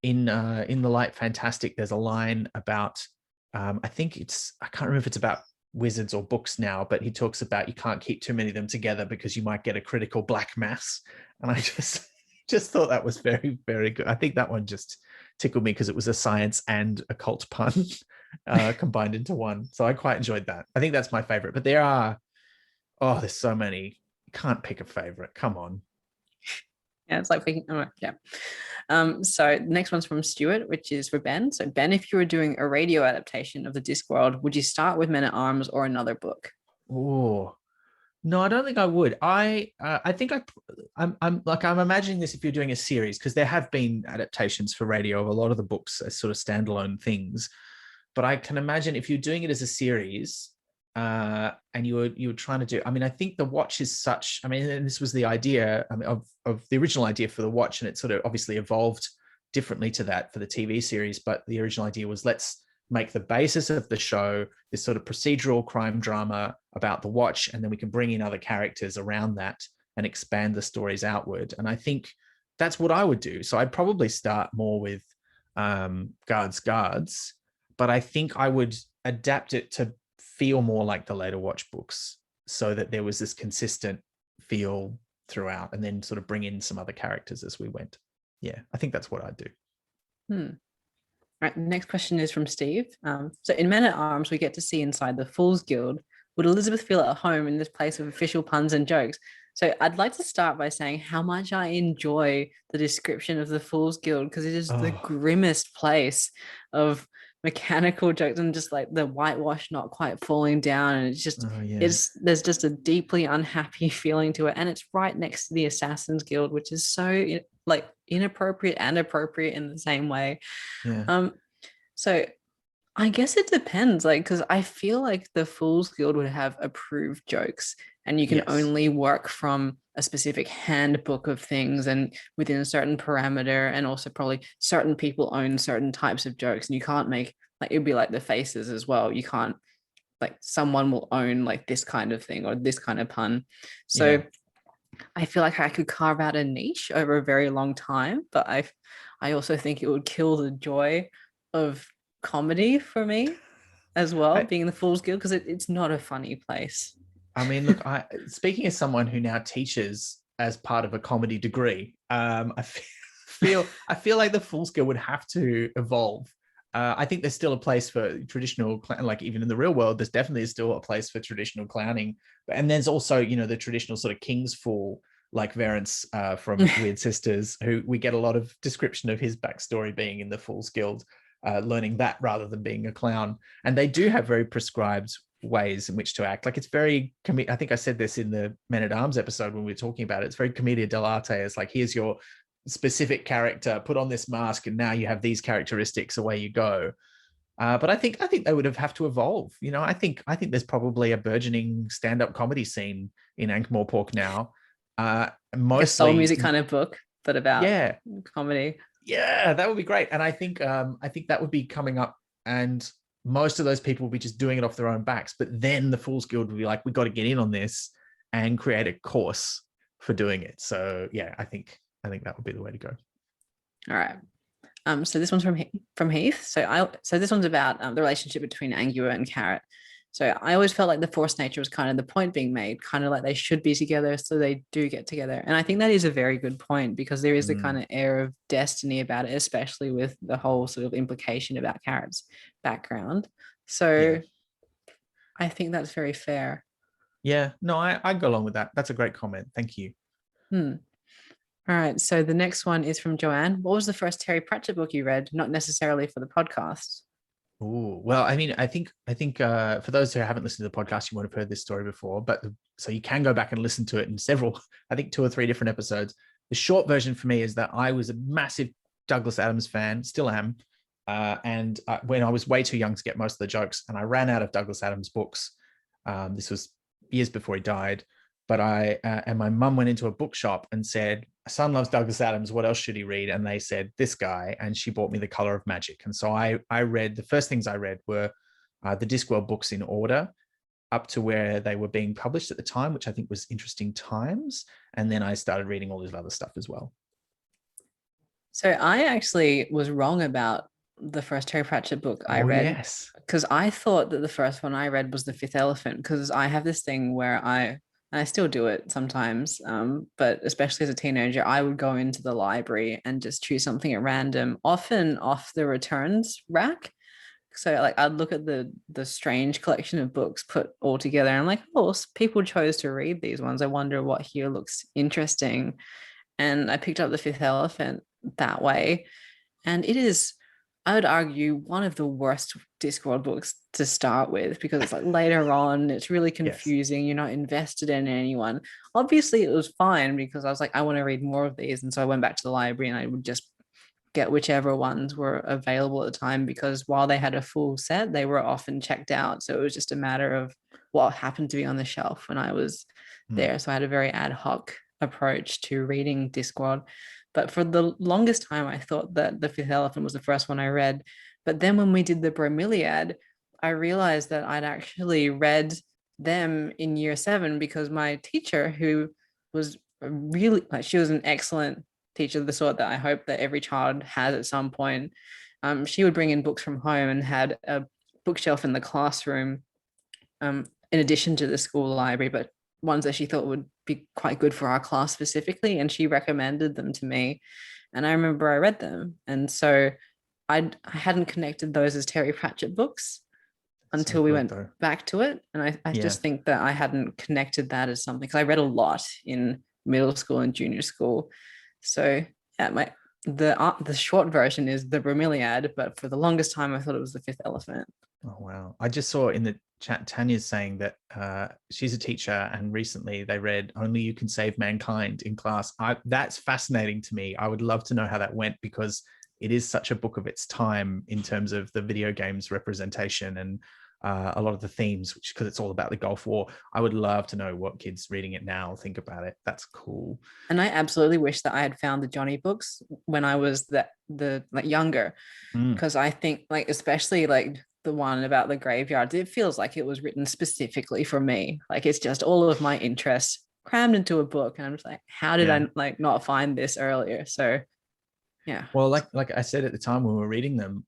in The Light Fantastic, there's a line about I can't remember if it's about wizards or books now, but he talks about you can't keep too many of them together because you might get a critical black mass. And I just thought that was very, very good. I think that one just tickled me because it was a science and occult pun combined into one. So I quite enjoyed that. I think that's my favorite. But there's so many. You can't pick a favorite. Come on. Yeah, it's like picking. Oh, yeah. So the next one's from Stuart, which is for Ben. So Ben, if you were doing a radio adaptation of the Discworld, would you start with Men at Arms or another book? Oh no, I don't think I would. I think I'm imagining this if you're doing a series, because there have been adaptations for radio of a lot of the books as sort of standalone things. But I can imagine if you're doing it as a series, and you were trying to do. I mean, I think the Watch is such. I mean, and this was the idea, I mean, of the original idea for the Watch, and it sort of obviously evolved differently to that for the TV series. But the original idea was, let's make the basis of the show this sort of procedural crime drama about the Watch, and then we can bring in other characters around that and expand the stories outward. And I think that's what I would do. So I'd probably start more with guards, but I think I would adapt it to feel more like the later Watch books, so that there was this consistent feel throughout, and then sort of bring in some other characters as we went. Yeah, I think that's what I'd do. Right, the next question is from Steve. So in Men at Arms, we get to see inside the Fool's Guild. Would Elizabeth feel at home in this place of official puns and jokes? So I'd like to start by saying how much I enjoy the description of the Fool's Guild, because it is the grimmest place of mechanical jokes and just like the whitewash not quite falling down. And it's just, there's just a deeply unhappy feeling to it. And it's right next to the Assassin's Guild, which is so like inappropriate and appropriate in the same way. So I guess it depends, like, because I feel like the Fool's Guild would have approved jokes, and you can only work from a specific handbook of things and within a certain parameter, and also probably certain people own certain types of jokes, and you can't make, like, it'd be like the faces as well. You can't, like, someone will own like this kind of thing or this kind of pun. So I feel like I could carve out a niche over a very long time, but I also think it would kill the joy of comedy for me as well, being in the Fool's Guild, because it's not a funny place. I mean, look, speaking as someone who now teaches as part of a comedy degree, I feel like the Fool's Guild would have to evolve. I think there's still a place for traditional, like even in the real world, there's definitely still a place for traditional clowning. And there's also, the traditional sort of King's Fool, like Verence from Weird Sisters, who we get a lot of description of his backstory being in the Fool's Guild, learning that rather than being a clown. And they do have very prescribed ways in which to act. Like, it's very, I think I said this in the Men at Arms episode when we were talking about it. It's very commedia dell'arte. It's like, here's your specific character, put on this mask, and now you have these characteristics, away you go. But I think they would have to evolve. I think there's probably a burgeoning stand-up comedy scene in Ankh-Morpork now. Mostly like a soul music kind of book, but about comedy. Yeah, that would be great. And I think that would be coming up, and most of those people will be just doing it off their own backs. But then the Fool's Guild will be like, we got to get in on this and create a course for doing it. So yeah, I think that would be the way to go. All right. So this one's from Heath. So this one's about the relationship between Angua and Carrot. So I always felt like the forced nature was kind of the point being made, kind of like they should be together, so they do get together. And I think that is a very good point, because there is the kind of air of destiny about it, especially with the whole sort of implication about Carrot's background. So I think that's very fair. Yeah, no, I go along with that. That's a great comment. Thank you. All right. So the next one is from Joanne. What was the first Terry Pratchett book you read? Not necessarily for the podcast. Oh, well, I mean, I think for those who haven't listened to the podcast, you might have heard this story before, but so you can go back and listen to it in several, I think 2 or 3 different episodes. The short version for me is that I was a massive Douglas Adams fan, still am. And when I was way too young to get most of the jokes, and I ran out of Douglas Adams books. This was years before he died. But and my mum went into a bookshop and said, son loves Douglas Adams, what else should he read? And they said, this guy. And she bought me The Color of Magic. And so I read, the first things I read were the Discworld books in order, up to where they were being published at the time, which I think was Interesting Times. And then I started reading all this other stuff as well. So I actually was wrong about the first Terry Pratchett book I read. Yes. Because I thought that the first one I read was The Fifth Elephant, because I have this thing where and I still do it sometimes, but especially as a teenager, I would go into the library and just choose something at random, often off the returns rack, So like I'd look at the strange collection of books put all together, and I'm like, oh, people chose to read these ones. I wonder what here looks interesting. And I picked up The Fifth Elephant that way. And it is, I would argue, one of the worst Discworld books to start with, because it's like later on, it's really confusing. You're not invested in anyone. Obviously, it was fine because I was like, I want to read more of these. And so I went back to the library and I would just get whichever ones were available at the time, because while they had a full set, they were often checked out. So it was just a matter of what happened to be on the shelf when I was there. So I had a very ad hoc approach to reading Discworld. But for the longest time, I thought that The Fifth Elephant was the first one I read. But then when we did the bromeliad, I realized that I'd actually read them in year 7 because my teacher, who was really like, she was an excellent teacher, the sort that I hope that every child has at some point. She would bring in books from home and had a bookshelf in the classroom, in addition to the school library, but ones that she thought would be quite good for our class specifically. And she recommended them to me. And I remember I read them. And so I hadn't connected those as Terry Pratchett books until we went back to it. And I just think that I hadn't connected that as something, because I read a lot in middle school and junior school. So yeah, the short version is the bromeliad, but for the longest time I thought it was The Fifth Elephant. Oh wow! I just saw in the chat Tanya's saying that she's a teacher and recently they read "Only You Can Save Mankind" in class. That's fascinating to me. I would love to know how that went, because it is such a book of its time in terms of the video games representation and a lot of the themes, which, because it's all about the Gulf War. I would love to know what kids reading it now think about it. That's cool. And I absolutely wish that I had found the Johnny books when I was the like younger, because I think like especially like the one about the graveyard, it feels like it was written specifically for me. Like it's just all of my interests crammed into a book, and I'm just like, how did I like not find this earlier? So yeah. Well, like I said at the time when we were reading them,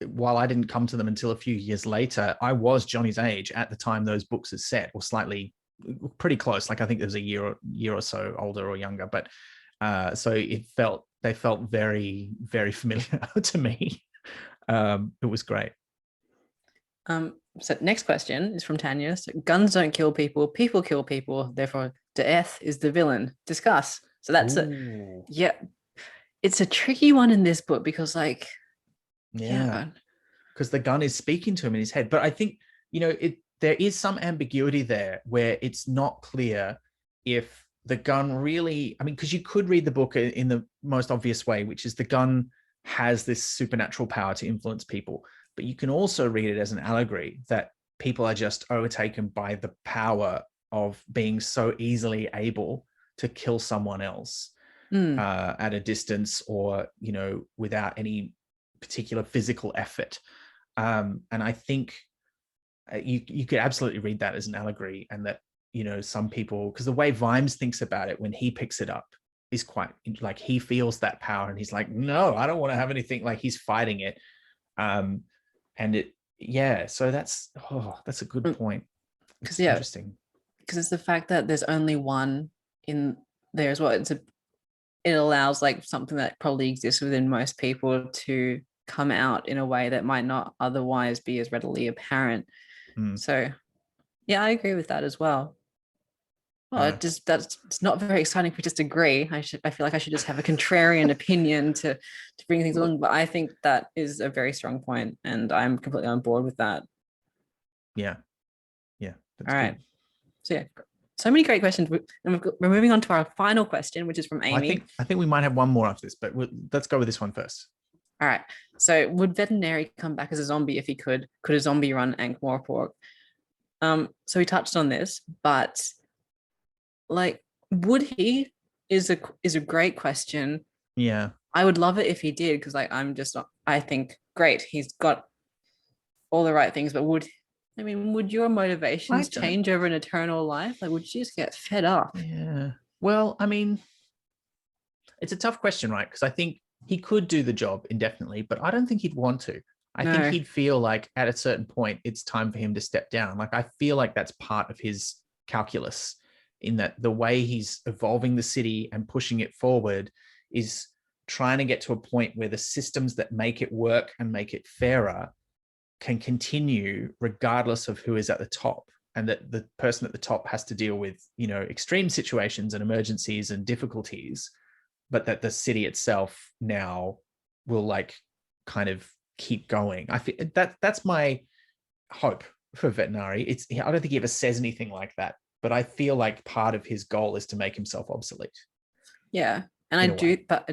while I didn't come to them until a few years later, I was Johnny's age at the time those books are set, or slightly pretty close. Like I think there was a year or so older or younger, but so they felt very, very familiar to me. It was great. So next question is from Tanya. So guns don't kill people, people kill people, therefore death is the villain. Discuss. So that's it's a tricky one in this book, because like because the gun is speaking to him in his head. But I think, there is some ambiguity there where it's not clear if the gun really, I mean, because you could read the book in the most obvious way, which is the gun has this supernatural power to influence people. But you can also read it as an allegory that people are just overtaken by the power of being so easily able to kill someone else at a distance, or, without any particular physical effort. And I think you could absolutely read that as an allegory, and that, some people, because the way Vimes thinks about it when he picks it up is quite like, he feels that power and he's like, no, I don't want to have anything, like he's fighting it. And so that's a good point. Because interesting, because it's the fact that there's only one in there as well. It allows like something that probably exists within most people to come out in a way that might not otherwise be as readily apparent. So yeah, I agree with that as well. Well, it's not very exciting if we just agree. I feel like I should just have a contrarian opinion to bring things along, but I think that is a very strong point, and I'm completely on board with that. Yeah. All right. So yeah, so many great questions, and we're moving on to our final question, which is from Amy. I think we might have one more after this, but let's go with this one first. All right. So would Veterinary come back as a zombie if he could? Could a zombie run Ankh-Morpork? So we touched on this, but like, would he is a great question. Yeah. I would love it if he did, because like I think great, he's got all the right things, but would your motivations change over an eternal life? Like, would you just get fed up? Yeah. Well, I mean, it's a tough question, right? Because I think he could do the job indefinitely, but I don't think he'd want to. I think he'd feel like at a certain point, it's time for him to step down. Like, I feel like that's part of his calculus, in that the way he's evolving the city and pushing it forward is trying to get to a point where the systems that make it work and make it fairer can continue regardless of who is at the top, and that the person at the top has to deal with, extreme situations and emergencies and difficulties, but that the city itself now will like kind of keep going. I feel that's my hope for Vetinari. I don't think he ever says anything like that, but I feel like part of his goal is to make himself obsolete. Yeah. And I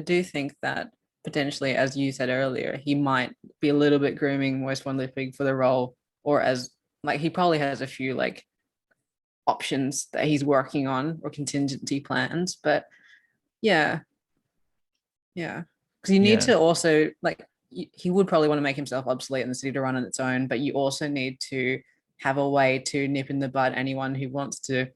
do think that potentially, as you said earlier, he might be a little bit grooming Most Wanted Pig for the role, or as like he probably has a few like options that he's working on or contingency plans. But yeah. Because you need to also like he would probably want to make himself obsolete in the city to run on its own, but you also need to have a way to nip in the bud anyone who wants to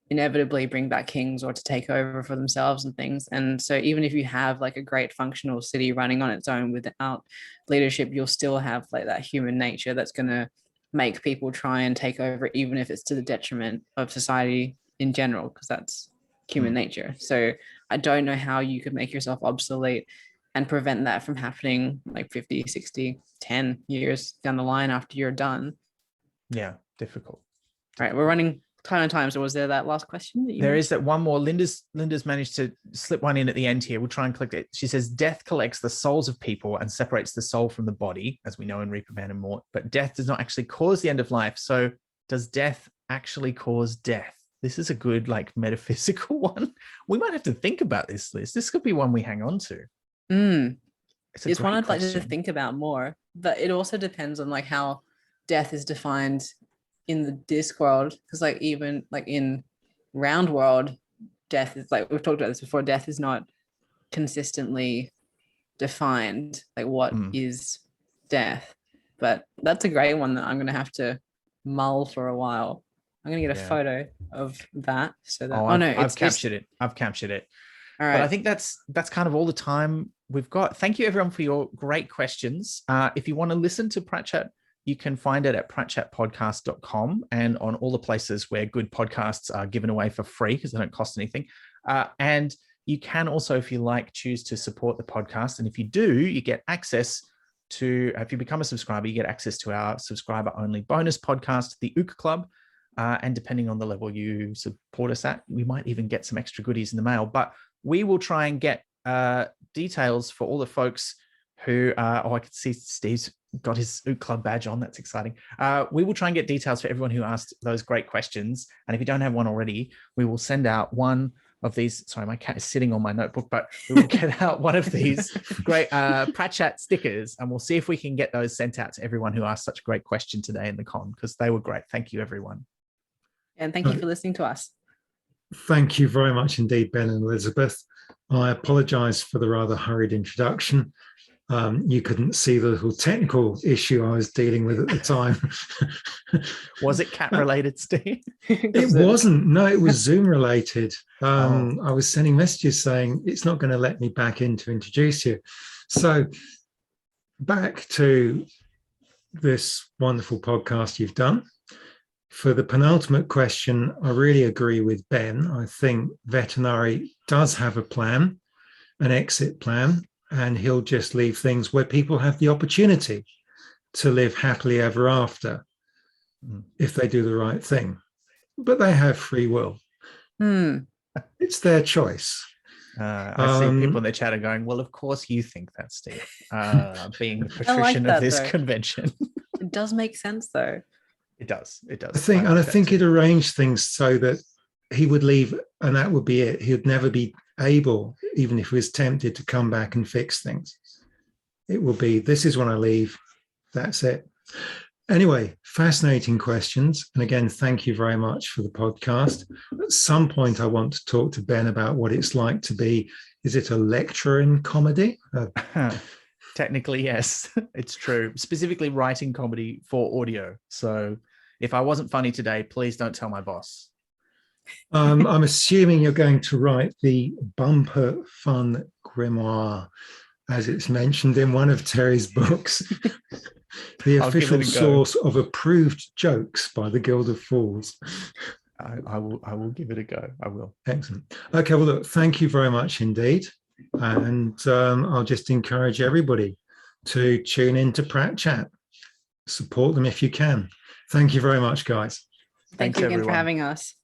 inevitably bring back kings or to take over for themselves and things. And so even if you have like a great functional city running on its own without leadership, you'll still have like that human nature that's going to make people try and take over, even if it's to the detriment of society in general, because that's human nature. So I don't know how you could make yourself obsolete and prevent that from happening like 50, 60, 10 years down the line after you're done. Yeah, difficult. All right, we're running time on time. So was there that last question? There is that one more. Linda's managed to slip one in at the end here. We'll try and collect it. She says, death collects the souls of people and separates the soul from the body, as we know in Reaper Man and Mort, but death does not actually cause the end of life. So does death actually cause death? This is a good like metaphysical one. We might have to think about this, Liz. This could be one we hang on to. It's one I'd like to think about more, but it also depends on like how death is defined in the Discworld, because like even like in Round World, death is like we've talked about this before. Death is not consistently defined. Like what is death? But that's a great one that I'm gonna have to mull for a while. I'm gonna get a photo of that so that I've captured it. I've captured it. All right. But I think that's kind of all the time we've got. Thank you everyone for your great questions. If you want to listen to Pratchat, you can find it at pratchatpodcast.com and on all the places where good podcasts are given away for free because they don't cost anything. And you can also, if you like, choose to support the podcast. And if you do, you get access to, if you become a subscriber, you get access to our subscriber-only bonus podcast, the Ook Club. And depending on the level you support us at, we might even get some extra goodies in the mail. But we will try and get details for all the folks who, I can see Steve's got his Ook Club badge on. That's exciting. We will try and get details for everyone who asked those great questions. And if you don't have one already, we will send out one of these. Sorry, my cat is sitting on my notebook, but we will get out one of these great Pratchat stickers, and we'll see if we can get those sent out to everyone who asked such a great question today in the con, because they were great. Thank you, everyone. And thank you for listening to us. Thank you very much indeed, Ben and Elizabeth. I apologize for the rather hurried introduction. You couldn't see the little technical issue I was dealing with at the time. Was it cat related, Steve? It wasn't. No, it was Zoom related. I was sending messages saying it's not going to let me back in to introduce you. So back to this wonderful podcast you've done. For the penultimate question, I really agree with Ben. I think Vetinari does have a plan, an exit plan, and he'll just leave things where people have the opportunity to live happily ever after if they do the right thing. But they have free will. It's their choice. I see people in the chat are going, well, of course you think that, Steve, being the patrician of this convention. It does make sense, though. It does. I think it arranged things so that he would leave and that would be it. He would never be able, even if he was tempted, to come back and fix things. It will be, this is when I leave. That's it. Anyway, fascinating questions. And again, thank you very much for the podcast. At some point, I want to talk to Ben about what it's like to be, is it a lecturer in comedy? Technically, yes, it's true. Specifically writing comedy for audio. So if I wasn't funny today, please don't tell my boss. I'm assuming you're going to write the bumper fun grimoire, as it's mentioned in one of Terry's books, the official source of approved jokes by the Guild of Fools. I will give it a go. I will. Excellent. Okay, well, look, thank you very much indeed. And I'll just encourage everybody to tune into Pratchat. support them if you can. Thank you very much, guys. Thank Thanks, you again for everyone. having us.